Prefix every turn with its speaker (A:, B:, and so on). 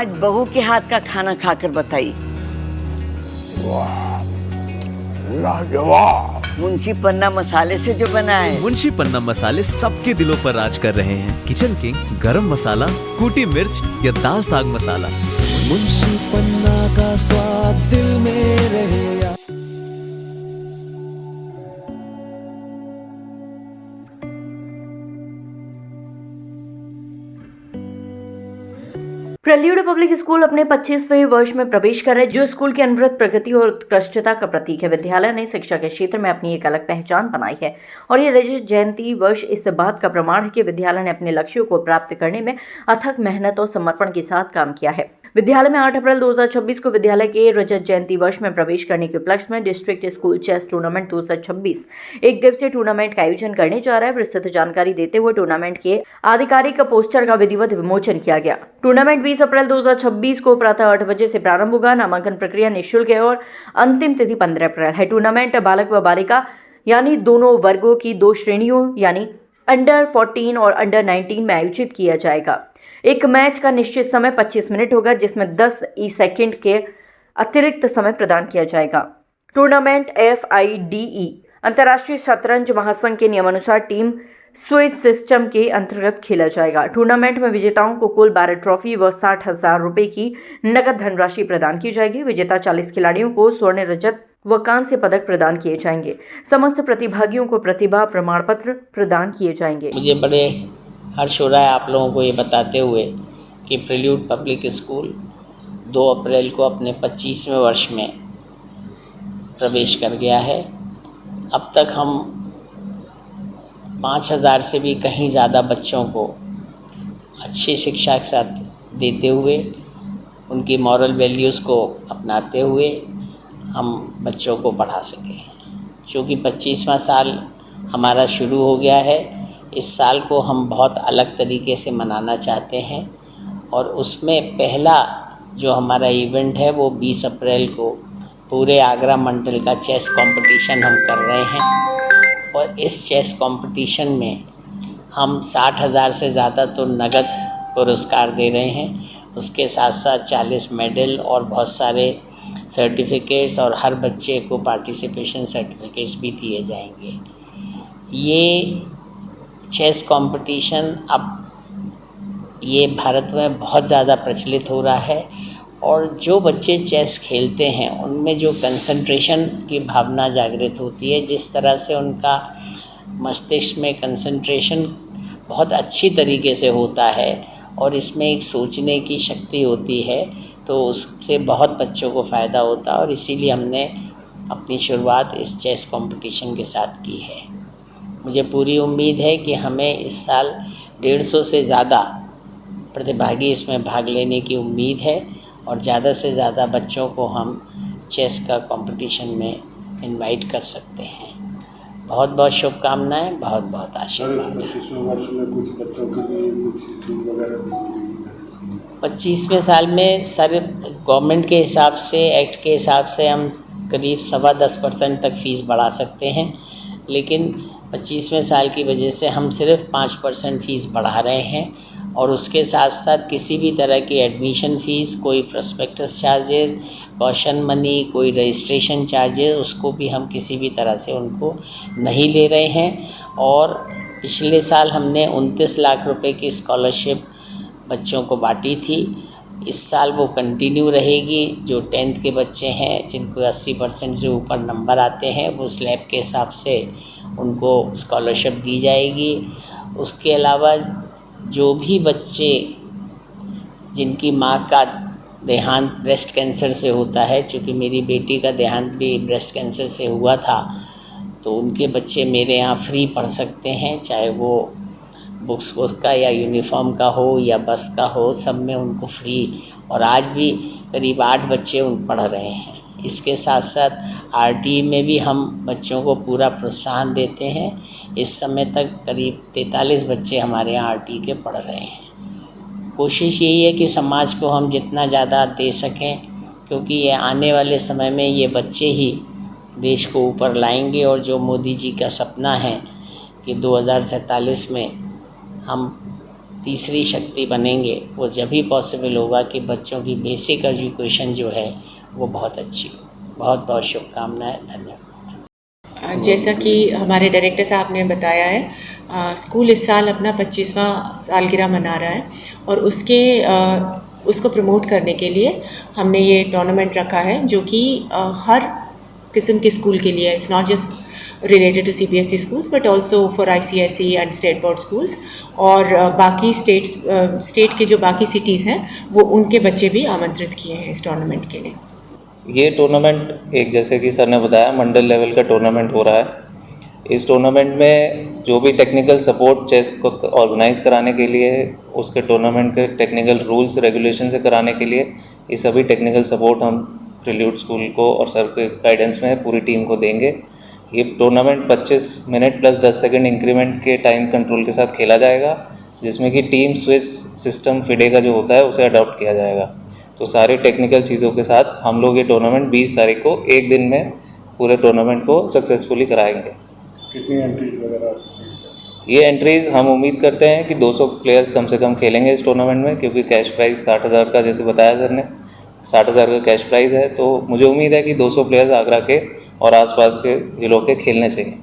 A: आज बहू के हाथ का खाना खाकर बताइए।
B: लाजवाब।
A: मुंशी पन्ना मसाले से जो बना है।
C: मुंशी पन्ना मसाले सबके दिलों पर राज कर रहे हैं। किचन किंग, गरम मसाला, कूटी मिर्च या दाल साग मसाला,
D: मुंशी पन्ना का स्वाद दिल में रहे।
E: प्रेल्यूड पब्लिक स्कूल अपने 25वें वर्ष में प्रवेश कर रहे, जो स्कूल की अनवरत प्रगति और उत्कृष्टता का प्रतीक है। विद्यालय ने शिक्षा के क्षेत्र में अपनी एक अलग पहचान बनाई है और ये रजत जयंती वर्ष इस बात का प्रमाण है कि विद्यालय ने अपने लक्ष्यों को प्राप्त करने में अथक मेहनत और समर्पण के साथ काम किया है। विद्यालय में 8 अप्रैल 2026 को विद्यालय के रजत जयंती वर्ष में प्रवेश करने के उपलक्ष्य में डिस्ट्रिक्ट स्कूल चेस टूर्नामेंट 2026 एक दिवसीय टूर्नामेंट का आयोजन करने जा रहा है। विस्तृत जानकारी देते हुए टूर्नामेंट के आधिकारिक पोस्टर का विधिवत विमोचन किया गया। टूर्नामेंट 20 अप्रैल 2026 को प्रातः 8 बजे से प्रारंभ होगा। नामांकन प्रक्रिया निःशुल्क है और अंतिम तिथि 15 अप्रैल है। टूर्नामेंट बालक व बालिका यानी दोनों वर्गों की 2 श्रेणियों यानी अंडर 14 और अंडर 19 में आयोजित किया जाएगा। एक मैच का निश्चित समय 25 मिनट होगा, जिसमें 10 सेकंड के अतिरिक्त समय प्रदान किया जाएगा। टूर्नामेंट FIDE अंतर्राष्ट्रीय शतरंज महासंघ के नियमानुसार टीम स्विच सिस्टम के अंतर्गत खेला जाएगा। टूर्नामेंट में विजेताओं को कुल 12 ट्रॉफी व 60,000 रुपए की नकद धनराशि प्रदान की जाएगी। विजेता 40 खिलाड़ियों को स्वर्ण, रजत व कांस्य पदक प्रदान किए जाएंगे। समस्त प्रतिभागियों को प्रतिभा प्रमाण पत्र प्रदान किए जाएंगे।
F: मुझे बड़े हर्ष हो रहा है आप लोगों को ये बताते हुए कि प्रेल्यूड पब्लिक स्कूल 2 अप्रैल को अपने 25वें वर्ष में प्रवेश कर गया है। अब तक हम 5,000 से भी कहीं ज़्यादा बच्चों को अच्छी शिक्षा के साथ देते हुए, उनकी मॉरल वैल्यूज़ को अपनाते हुए हम बच्चों को पढ़ा सकें। चूँकि 25वां साल हमारा शुरू हो गया है, इस साल को हम बहुत अलग तरीके से मनाना चाहते हैं और उसमें पहला जो हमारा इवेंट है वो 20 अप्रैल को पूरे आगरा मंडल का चेस कंपटीशन हम कर रहे हैं और इस चेस कंपटीशन में हम 60,000 से ज़्यादा तो नगद पुरस्कार दे रहे हैं। उसके साथ साथ 40 मेडल और बहुत सारे सर्टिफिकेट्स और हर बच्चे को पार्टिसिपेशन सर्टिफिकेट्स भी दिए जाएंगे। ये चेस कंपटीशन अब ये भारत में बहुत ज़्यादा प्रचलित हो रहा है और जो बच्चे चेस खेलते हैं उनमें जो कंसंट्रेशन की भावना जागृत होती है, जिस तरह से उनका मस्तिष्क में कंसंट्रेशन बहुत अच्छी तरीके से होता है और इसमें एक सोचने की शक्ति होती है, तो उससे बहुत बच्चों को फ़ायदा होता है और इसीलिए हमने अपनी शुरुआत इस चेस कंपटीशन के साथ की है। मुझे पूरी उम्मीद है कि हमें इस साल 150 से ज़्यादा प्रतिभागी इसमें भाग लेने की उम्मीद है और ज़्यादा से ज़्यादा बच्चों को हम चेस का कंपटीशन में इनवाइट कर सकते हैं। बहुत बहुत शुभकामनाएं, बहुत बहुत आशीर्वाद। 25वें साल में सर गवर्नमेंट के हिसाब से, एक्ट के हिसाब से हम करीब 10.25% तक फ़ीस बढ़ा सकते हैं, लेकिन 25वें साल की वजह से हम सिर्फ 5% फ़ीस बढ़ा रहे हैं और उसके साथ साथ किसी भी तरह की एडमिशन फ़ीस, कोई प्रोस्पेक्टस चार्जेस, कॉशन मनी, कोई रजिस्ट्रेशन चार्जेस, उसको भी हम किसी भी तरह से उनको नहीं ले रहे हैं। और पिछले साल हमने 29 लाख रुपए की स्कॉलरशिप बच्चों को बांटी थी। इस साल वो कंटिन्यू रहेगी। जो 10th के बच्चे हैं जिनको 80% से ऊपर नंबर आते हैं, वो स्लैब के हिसाब से उनको स्कॉलरशिप दी जाएगी। उसके अलावा जो भी बच्चे जिनकी माँ का देहांत ब्रेस्ट कैंसर से होता है, चूँकि मेरी बेटी का देहांत भी ब्रेस्ट कैंसर से हुआ था, तो उनके बच्चे मेरे यहाँ फ्री पढ़ सकते हैं, चाहे वो बुक्स का या यूनिफॉर्म का हो या बस का हो, सब में उनको फ्री। और आज भी करीब 8 बच्चे उन पढ़ रहे हैं। इसके साथ साथ RTE में भी हम बच्चों को पूरा प्रोत्साहन देते हैं। इस समय तक करीब 43 बच्चे हमारे यहाँ RTE के पढ़ रहे हैं। कोशिश यही है कि समाज को हम जितना ज़्यादा दे सकें, क्योंकि ये आने वाले समय में ये बच्चे ही देश को ऊपर लाएंगे। और जो मोदी जी का सपना है कि 2047 में हम तीसरी शक्ति बनेंगे वो जब ही पॉसिबल होगा कि बच्चों की बेसिक एजुकेशन जो है वो बहुत अच्छी हो। बहुत बहुत शुभकामनाएं, धन्यवाद।
B: जैसा कि हमारे डायरेक्टर साहब ने बताया है, स्कूल इस साल अपना 25वां सालगिरह मना रहा है और उसको प्रमोट करने के लिए हमने ये टूर्नामेंट रखा है जो कि हर किस्म के स्कूल के लिए, it's not just related to CBSE schools but also for ICSE and state board schools, और बाकी स्टेट के जो बाकी सिटीज़ हैं वो उनके बच्चे भी आमंत्रित किए हैं इस टूर्नामेंट के लिए।
G: ये टूर्नामेंट एक जैसे कि सर ने बताया मंडल लेवल का टूर्नामेंट हो रहा है। इस टूर्नामेंट में जो भी टेक्निकल सपोर्ट चेस को ऑर्गेनाइज कराने के लिए, उसके टूर्नामेंट के टेक्निकल रूल्स रेगुलेशन से कराने के लिए ये सभी टेक्निकल सपोर्ट हम प्रिल्यूड स्कूल को और सर के गाइडेंस में पूरी टीम को देंगे। ये tournament 25 minute plus 10 second increment के टाइम कंट्रोल के साथ खेला जाएगा, जिसमें कि टीम स्विच सिस्टम फिडे का जो होता है उसे अडॉप्ट किया जाएगा। तो सारे टेक्निकल चीज़ों के साथ हम लोग ये टूर्नामेंट 20 तारीख को एक दिन में पूरे टूर्नामेंट को सक्सेसफुली कराएंगे।
H: कितनी एंट्रीज वगैरह?
G: ये एंट्रीज हम उम्मीद करते हैं कि 200 प्लेयर्स कम से कम खेलेंगे इस टूर्नामेंट में, क्योंकि कैश प्राइज़ 60,000 का, जैसे बताया सर ने, 60,000 का कैश प्राइज़ है। तो मुझे उम्मीद है कि 200 प्लेयर्स आगरा के और आसपास के ज़िलों के खेलने चाहिए।